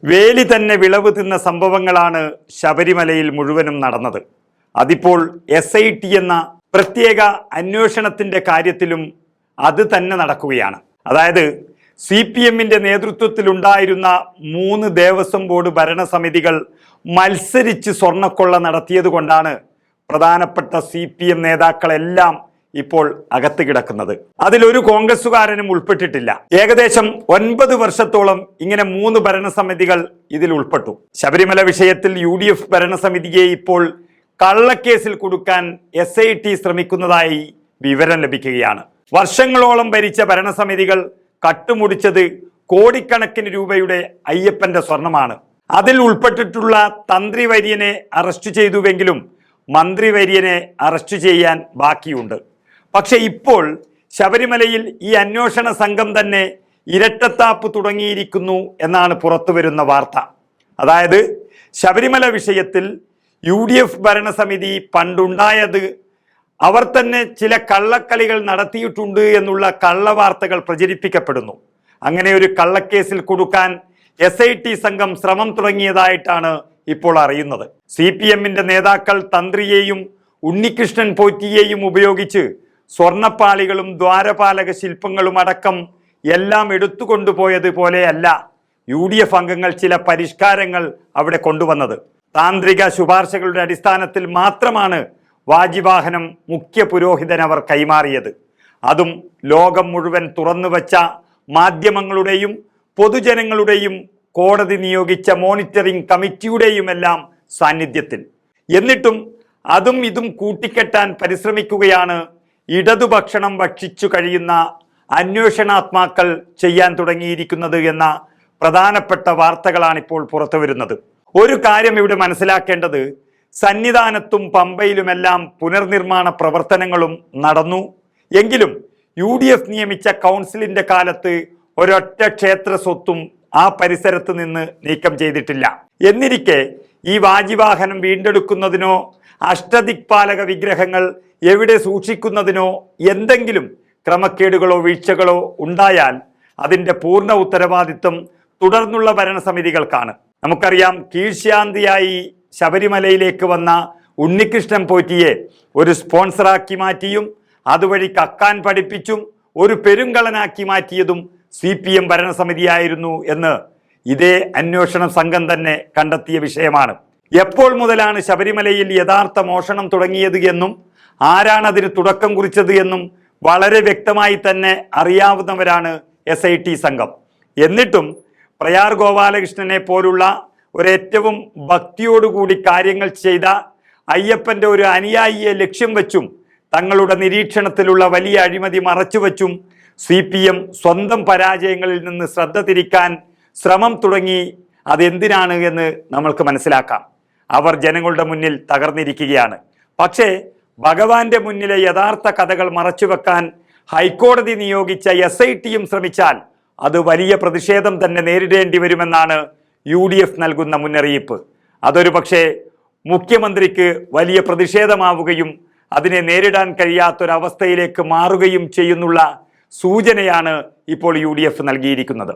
വേലി തന്നെ വിളവ് തിന്ന സംഭവങ്ങളാണ് ശബരിമലയിൽ മുഴുവനും നടന്നത്. അതിപ്പോൾ SIT എന്ന പ്രത്യേക അന്വേഷണത്തിന്റെ കാര്യത്തിലും അത് തന്നെ നടക്കുകയാണ്. അതായത് CPMന്റെ നേതൃത്വത്തിലുണ്ടായിരുന്ന 3 ദേവസ്വം ബോർഡ് ഭരണസമിതികൾ മത്സരിച്ച് സ്വർണ്ണക്കൊള്ള നടത്തിയത് കൊണ്ടാണ് പ്രധാനപ്പെട്ട CPM നേതാക്കളെല്ലാം ഇപ്പോൾ അകത്ത് കിടക്കുന്നത്. അതിലൊരു കോൺഗ്രസുകാരനും ഉൾപ്പെട്ടിട്ടില്ല. ഏകദേശം 9 വർഷത്തോളം ഇങ്ങനെ 3 ഭരണസമിതികൾ ഇതിൽ ഉൾപ്പെട്ടു. ശബരിമല വിഷയത്തിൽ UDF ഭരണസമിതിയെ ഇപ്പോൾ കള്ളക്കേസിൽ കൊടുക്കാൻ SIT ശ്രമിക്കുന്നതായി വിവരം ലഭിക്കുകയാണ്. വർഷങ്ങളോളം ഭരിച്ച ഭരണസമിതികൾ കട്ടുമുടിച്ചത് കോടിക്കണക്കിന് രൂപയുടെ അയ്യപ്പന്റെ സ്വർണമാണ്. അതിൽ ഉൾപ്പെട്ടിട്ടുള്ള തന്ത്രി വര്യനെ അറസ്റ്റ് ചെയ്തുവെങ്കിലും മന്ത്രി വര്യനെ അറസ്റ്റ് ചെയ്യാൻ ബാക്കിയുണ്ട്. പക്ഷെ ഇപ്പോൾ ശബരിമലയിൽ ഈ അന്വേഷണ സംഘം തന്നെ ഇരട്ടത്താപ്പ് തുടങ്ങിയിരിക്കുന്നു എന്നാണ് പുറത്തു വരുന്ന വാർത്ത. അതായത് ശബരിമല വിഷയത്തിൽ UDF ഭരണസമിതി പണ്ടുണ്ടായത് അവർ തന്നെ ചില കള്ളക്കളികൾ നടത്തിയിട്ടുണ്ട് എന്നുള്ള കള്ളവാർത്തകൾ പ്രചരിപ്പിക്കപ്പെടുന്നു. അങ്ങനെ ഒരു കള്ളക്കേസിൽ കൊടുക്കാൻ SIT സംഘം ശ്രമം തുടങ്ങിയതായിട്ടാണ് ഇപ്പോൾ അറിയുന്നത്. CPMന്റെ നേതാക്കൾ തന്ത്രിയെയും ഉണ്ണികൃഷ്ണൻ പോറ്റിയെയും ഉപയോഗിച്ച് സ്വർണപ്പാളികളും ദ്വാരപാലക ശില്പങ്ങളും അടക്കം എല്ലാം എടുത്തുകൊണ്ടുപോയത് പോലെയല്ല UDF അംഗങ്ങൾ ചില പരിഷ്കാരങ്ങൾ അവിടെ കൊണ്ടുവന്നത്. താന്ത്രിക ശുപാർശകളുടെ അടിസ്ഥാനത്തിൽ മാത്രമാണ് വാജിവാഹനം മുഖ്യ പുരോഹിതൻ അവർ കൈമാറിയത്. അതും ലോകം മുഴുവൻ തുറന്നുവച്ച മാധ്യമങ്ങളുടെയും പൊതുജനങ്ങളുടെയും കോടതി നിയോഗിച്ച മോണിറ്ററിംഗ് കമ്മിറ്റിയുടെയുമെല്ലാം സാന്നിധ്യത്തിൽ. എന്നിട്ടും അതും ഇതും കൂട്ടിക്കെട്ടാൻ പരിശ്രമിക്കുകയാണ് ഇടതുഭക്ഷണം ഭക്ഷിച്ചു കഴിയുന്ന അന്വേഷണാത്മാക്കൾ ചെയ്യാൻ തുടങ്ങിയിരിക്കുന്നത് എന്ന പ്രധാനപ്പെട്ട വാർത്തകളാണ് ഇപ്പോൾ പുറത്തു വരുന്നത്. ഒരു കാര്യം ഇവിടെ മനസ്സിലാക്കേണ്ടത്, സന്നിധാനത്തും പമ്പയിലുമെല്ലാം പുനർനിർമ്മാണ പ്രവർത്തനങ്ങളും നടന്നു. എങ്കിലും UDF നിയമിച്ച കൗൺസിലിന്റെ കാലത്ത് ഒരൊറ്റ ക്ഷേത്ര സ്വത്തും ആ പരിസരത്ത് നിന്ന് നീക്കം ചെയ്തിട്ടില്ല. എന്നിരിക്കെ ഈ വാജിവാഹനം വീണ്ടെടുക്കുന്നതിനോ അഷ്ടദിക്പാലക വിഗ്രഹങ്ങൾ എവിടെ സൂക്ഷിക്കുന്നതിനോ എന്തെങ്കിലും ക്രമക്കേടുകളോ വീഴ്ചകളോ ഉണ്ടായാൽ അതിൻ്റെ പൂർണ്ണ ഉത്തരവാദിത്വം തുടർന്നുള്ള ഭരണസമിതികൾക്കാണ്. നമുക്കറിയാം, കീഴ്ശാന്തിയായി ശബരിമലയിലേക്ക് വന്ന ഉണ്ണികൃഷ്ണൻ പോറ്റിയെ ഒരു സ്പോൺസറാക്കി മാറ്റിയും അതുവഴി കക്കാൻ പഠിപ്പിച്ചും ഒരു പെരുങ്കള്ളനാക്കി മാറ്റിയതും CPM ഭരണസമിതിയായിരുന്നു എന്ന് ഇതേ അന്വേഷണ സംഘം തന്നെ കണ്ടെത്തിയ വിഷയമാണ്. എപ്പോൾ മുതലാണ് ശബരിമലയിൽ യഥാർത്ഥ മോഷണം തുടങ്ങിയത് എന്നും ആരാണ് അതിന് തുടക്കം കുറിച്ചത് എന്നും വളരെ വ്യക്തമായി തന്നെ അറിയാവുന്നവരാണ് SIT സംഘം. എന്നിട്ടും പ്രയാർ ഗോപാലകൃഷ്ണനെ പോലുള്ള ഒരേറ്റവും ഭക്തിയോടുകൂടി കാര്യങ്ങൾ ചെയ്ത അയ്യപ്പന്റെ ഒരു അനുയായിയെ ലക്ഷ്യം വെച്ചും തങ്ങളുടെ നിരീക്ഷണത്തിലുള്ള വലിയ അഴിമതി മറച്ചുവെച്ചും CPM സ്വന്തം പരാജയങ്ങളിൽ നിന്ന് ശ്രദ്ധ തിരിക്കാൻ ശ്രമം തുടങ്ങി. അതെന്തിനാണ് എന്ന് നമ്മൾക്ക് മനസ്സിലാക്കാം. അവർ ജനങ്ങളുടെ മുന്നിൽ തകർന്നിരിക്കുകയാണ്. പക്ഷേ ഭഗവാന്റെ മുന്നിലെ യഥാർത്ഥ കഥകൾ മറച്ചുവെക്കാൻ ഹൈക്കോടതി നിയോഗിച്ച SITയും ശ്രമിച്ചാൽ അത് വലിയ പ്രതിഷേധം തന്നെ നേരിടേണ്ടി വരുമെന്നാണ് UDF നൽകുന്ന മുന്നറിയിപ്പ്. അതൊരു പക്ഷേ മുഖ്യമന്ത്രിക്ക് വലിയ പ്രതിഷേധമാവുകയും അതിനെ നേരിടാൻ കഴിയാത്തൊരവസ്ഥയിലേക്ക് മാറുകയും ചെയ്യുന്നുള്ള സൂചനയാണ് ഇപ്പോൾ UDF നൽകിയിരിക്കുന്നത്.